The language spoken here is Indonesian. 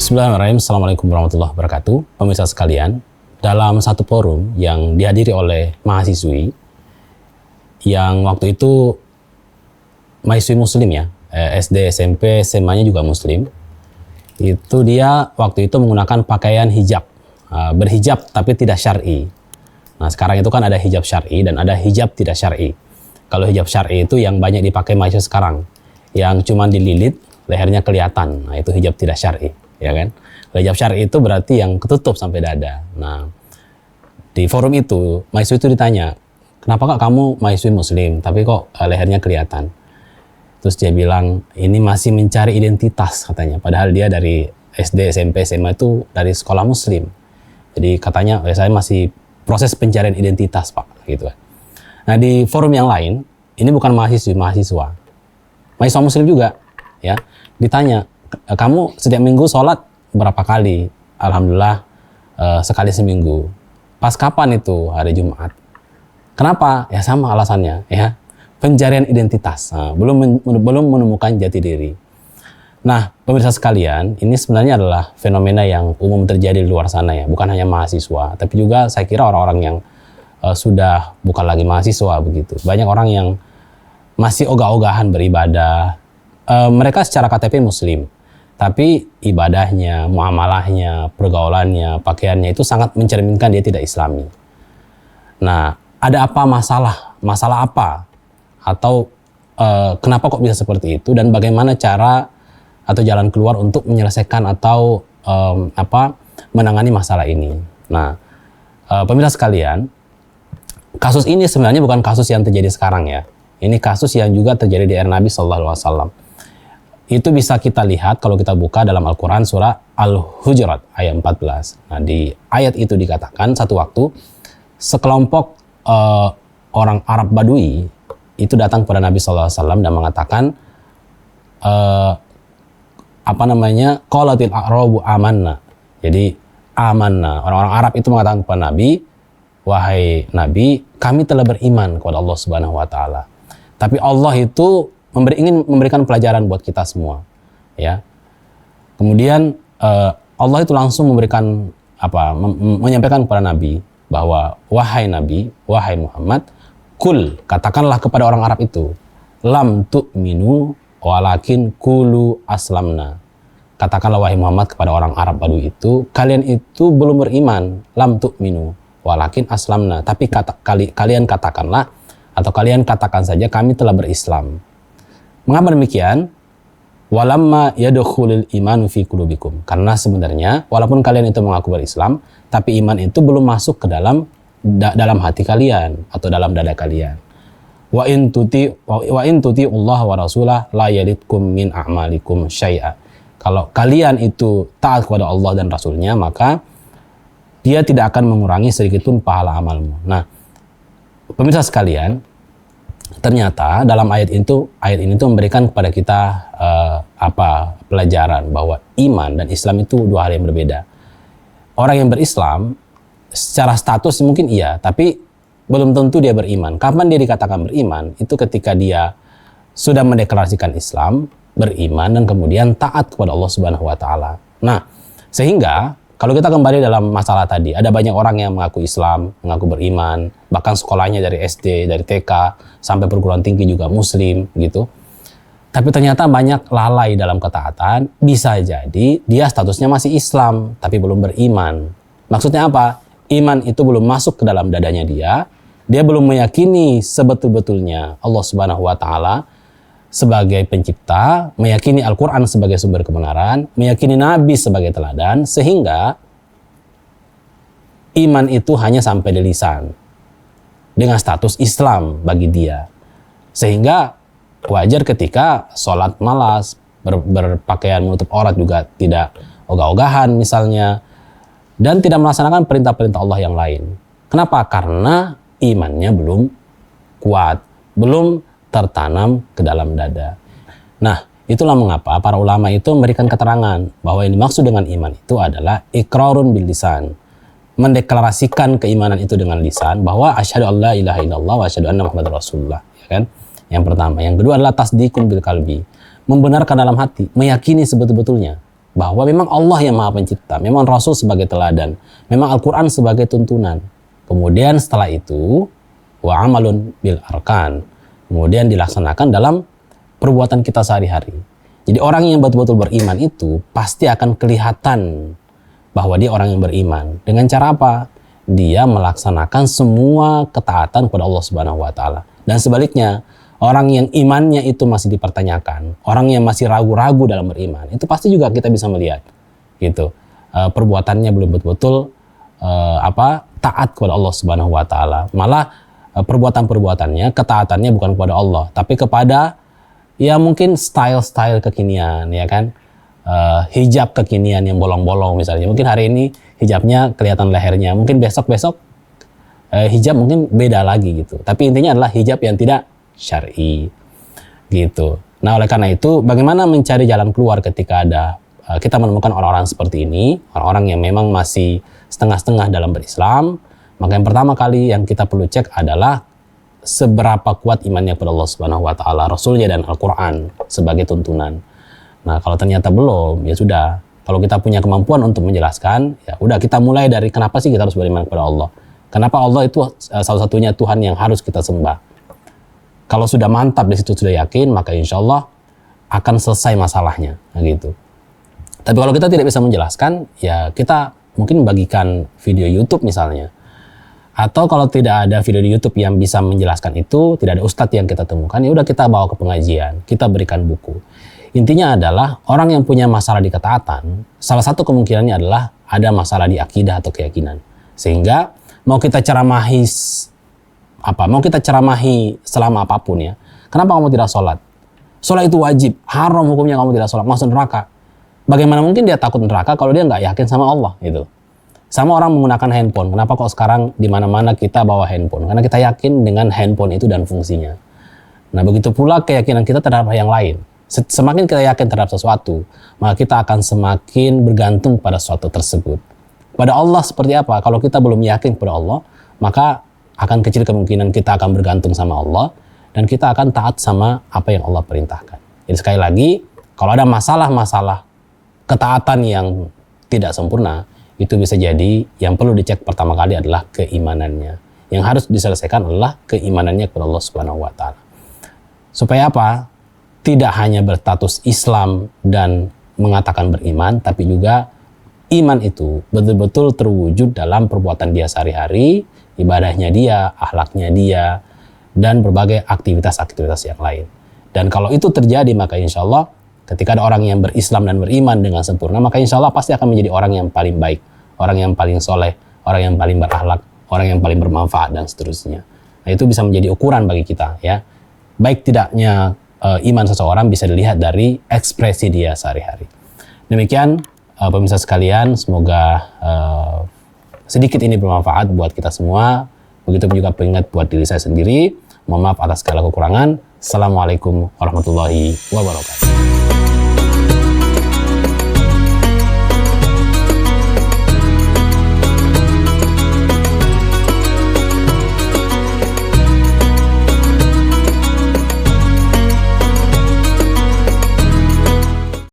Bismillahirrahmanirrahim. Assalamualaikum warahmatullahi wabarakatuh. Pemirsa sekalian, dalam satu forum yang dihadiri oleh mahasiswi yang waktu itu mahasiswi muslim ya, SD, SMP, SMA-nya juga muslim, itu dia waktu itu menggunakan pakaian hijab, berhijab tapi tidak syar'i. Nah sekarang itu kan ada hijab syar'i dan ada hijab tidak syar'i. Kalau hijab syar'i itu yang banyak dipakai mahasiswa sekarang, yang cuma dililit, lehernya kelihatan, nah itu hijab tidak syar'i. Ya kan? Hijab syar'i itu berarti yang ketutup sampai dada. Nah, di forum itu mahasiswa itu ditanya, kenapa kak kamu mahasiswi muslim tapi kok lehernya kelihatan? Terus dia bilang, ini masih mencari identitas katanya. Padahal dia dari SD, SMP, SMA itu dari sekolah muslim. Jadi katanya, saya masih proses pencarian identitas pak, gitu kan. Nah di forum yang lain, ini bukan mahasiswa muslim juga, ya. Ditanya, kamu setiap minggu sholat berapa kali? Alhamdulillah sekali seminggu. Pas kapan itu? Hari Jumat. Kenapa? Ya sama alasannya, ya. Pencarian identitas. Nah, belum menemukan jati diri. Nah, pemirsa sekalian, ini sebenarnya adalah fenomena yang umum terjadi di luar sana ya, bukan hanya mahasiswa, tapi juga saya kira orang-orang yang sudah bukan lagi mahasiswa begitu. Banyak orang yang masih ogah-ogahan beribadah. Mereka secara KTP muslim, tapi ibadahnya, muamalahnya, pergaulannya, pakaiannya itu sangat mencerminkan dia tidak islami. Nah, ada apa masalah? Masalah apa? Atau kenapa kok bisa seperti itu? Dan bagaimana cara atau jalan keluar untuk menyelesaikan atau menangani masalah ini? Nah, pemirsa sekalian, kasus ini sebenarnya bukan kasus yang terjadi sekarang ya. Ini kasus yang juga terjadi di era Nabi SAW. Itu bisa kita lihat kalau kita buka dalam Al-Quran surah Al-Hujurat ayat 14. Nah di ayat itu dikatakan satu waktu sekelompok orang Arab Badui itu datang kepada Nabi SAW dan mengatakan qalatil a'rabu amanna. Jadi amanna, orang-orang Arab itu mengatakan kepada Nabi, wahai Nabi, kami telah beriman kepada Allah Subhanahu wa taala. Tapi Allah itu ingin memberikan pelajaran buat kita semua, ya. Kemudian Allah itu langsung memberikan menyampaikan kepada Nabi bahwa wahai Nabi, wahai Muhammad, kul, katakanlah kepada orang Arab itu, lam tu'minu walakin kulu aslamna. Katakanlah wahai Muhammad kepada orang Arab Badui itu, kalian itu belum beriman, lam tu'minu walakin aslamna, tapi kalian katakanlah atau kalian katakan saja kami telah berislam. Mengapa demikian? Walamma yadkhulul imanu fi qulubikum. Karena sebenarnya walaupun kalian itu mengaku berislam, tapi iman itu belum masuk ke dalam hati kalian atau dalam dada kalian. Wa in tuti Allah wa rasulah la yalidkum min a'malikum syai'a. Kalau kalian itu taat kepada Allah dan Rasulnya, maka dia tidak akan mengurangi sedikit pun pahala amalmu. Nah, pemirsa sekalian, ternyata dalam ayat ini tuh memberikan kepada kita pelajaran bahwa iman dan Islam itu dua hal yang berbeda. Orang yang berislam secara status mungkin iya, tapi belum tentu dia beriman. Kapan dia dikatakan beriman? Itu ketika dia sudah mendeklarasikan Islam, beriman dan kemudian taat kepada Allah Subhanahu wa taala. Nah, sehingga kalau kita kembali dalam masalah tadi, ada banyak orang yang mengaku Islam, mengaku beriman, bahkan sekolahnya dari SD, dari TK, sampai perguruan tinggi juga muslim, gitu. Tapi ternyata banyak lalai dalam ketaatan, bisa jadi dia statusnya masih Islam, tapi belum beriman. Maksudnya apa? Iman itu belum masuk ke dalam dadanya dia belum meyakini sebetul-betulnya Allah Subhanahu wa taala sebagai pencipta, meyakini Al-Quran sebagai sumber kebenaran, meyakini Nabi sebagai teladan, sehingga iman itu hanya sampai di lisan dengan status Islam bagi dia. Sehingga wajar ketika sholat malas, berpakaian menutup aurat juga tidak ogah-ogahan misalnya, dan tidak melaksanakan perintah-perintah Allah yang lain. Kenapa? Karena imannya belum kuat, belum tertanam ke dalam dada. Nah, itulah mengapa para ulama itu memberikan keterangan bahwa yang dimaksud dengan iman itu adalah iqrarun bil lisan. Mendeklarasikan keimanan itu dengan lisan bahwa asyhadu alla ilaha illallah wa asyhadu anna muhammadar rasulullah, ya kan? Yang pertama. Yang kedua adalah tasdiqun bil qalbi. Membenarkan dalam hati, meyakini sebetul-betulnya bahwa memang Allah yang Maha Pencipta, memang Rasul sebagai teladan, memang Al-Quran sebagai tuntunan. Kemudian setelah itu wa amalun bil arkan, kemudian dilaksanakan dalam perbuatan kita sehari-hari. Jadi orang yang betul-betul beriman itu pasti akan kelihatan bahwa dia orang yang beriman. Dengan cara apa? Dia melaksanakan semua ketaatan kepada Allah Subhanahu wa taala. Dan sebaliknya, orang yang imannya itu masih dipertanyakan, orang yang masih ragu-ragu dalam beriman, itu pasti juga kita bisa melihat gitu. Perbuatannya belum betul-betul taat kepada Allah Subhanahu wa taala. Malah perbuatan-perbuatannya, ketaatannya bukan kepada Allah, tapi kepada ya mungkin style-style kekinian, ya kan? Hijab kekinian yang bolong-bolong misalnya. Mungkin hari ini hijabnya kelihatan lehernya, mungkin besok-besok hijab mungkin beda lagi gitu. Tapi intinya adalah hijab yang tidak syar'i gitu. Nah, oleh karena itu bagaimana mencari jalan keluar ketika kita menemukan orang-orang seperti ini, orang-orang yang memang masih setengah-setengah dalam berislam? Maka yang pertama kali yang kita perlu cek adalah seberapa kuat imannya kepada Allah Subhanahu wa taala, Rasulnya dan Al-Qur'an sebagai tuntunan. Nah, kalau ternyata belum, ya sudah. Kalau kita punya kemampuan untuk menjelaskan, ya udah kita mulai dari kenapa sih kita harus beriman kepada Allah? Kenapa Allah itu salah satunya Tuhan yang harus kita sembah? Kalau sudah mantap di situ, sudah yakin, maka insya Allah akan selesai masalahnya, gitu. Tapi kalau kita tidak bisa menjelaskan, ya kita mungkin bagikan video YouTube misalnya. Atau kalau tidak ada video di YouTube yang bisa menjelaskan itu, tidak ada ustadz yang kita temukan, ya udah kita bawa ke pengajian, kita berikan buku. Intinya adalah orang yang punya masalah di ketaatan, salah satu kemungkinannya adalah ada masalah di akidah atau keyakinan. Sehingga mau kita ceramahi selama apapun ya. Kenapa kamu tidak sholat? Sholat itu wajib, haram hukumnya kamu tidak sholat, masuk neraka. Bagaimana mungkin dia takut neraka kalau dia nggak yakin sama Allah gitu. Sama orang menggunakan handphone. Kenapa kok sekarang di mana-mana kita bawa handphone? Karena kita yakin dengan handphone itu dan fungsinya. Nah, begitu pula keyakinan kita terhadap yang lain. Semakin kita yakin terhadap sesuatu, maka kita akan semakin bergantung pada sesuatu tersebut. Pada Allah seperti apa? Kalau kita belum yakin kepada Allah, maka akan kecil kemungkinan kita akan bergantung sama Allah dan kita akan taat sama apa yang Allah perintahkan. Jadi sekali lagi, kalau ada masalah-masalah ketaatan yang tidak sempurna, itu bisa jadi yang perlu dicek pertama kali adalah keimanannya. Yang harus diselesaikan adalah keimanannya kepada Allah Subhanahu wa taala. Supaya apa? Tidak hanya berstatus Islam dan mengatakan beriman, tapi juga iman itu betul-betul terwujud dalam perbuatan dia sehari-hari, ibadahnya dia, akhlaknya dia, dan berbagai aktivitas-aktivitas yang lain. Dan kalau itu terjadi, maka insya Allah ketika ada orang yang berislam dan beriman dengan sempurna, maka insya Allah pasti akan menjadi orang yang paling baik, orang yang paling soleh, orang yang paling berakhlak, orang yang paling bermanfaat, dan seterusnya. Nah, itu bisa menjadi ukuran bagi kita, ya. Baik tidaknya iman seseorang bisa dilihat dari ekspresi dia sehari-hari. Demikian pemirsa sekalian, semoga sedikit ini bermanfaat buat kita semua. Begitu juga pengingat buat diri saya sendiri. Mohon maaf atas segala kekurangan. Assalamualaikum warahmatullahi wabarakatuh.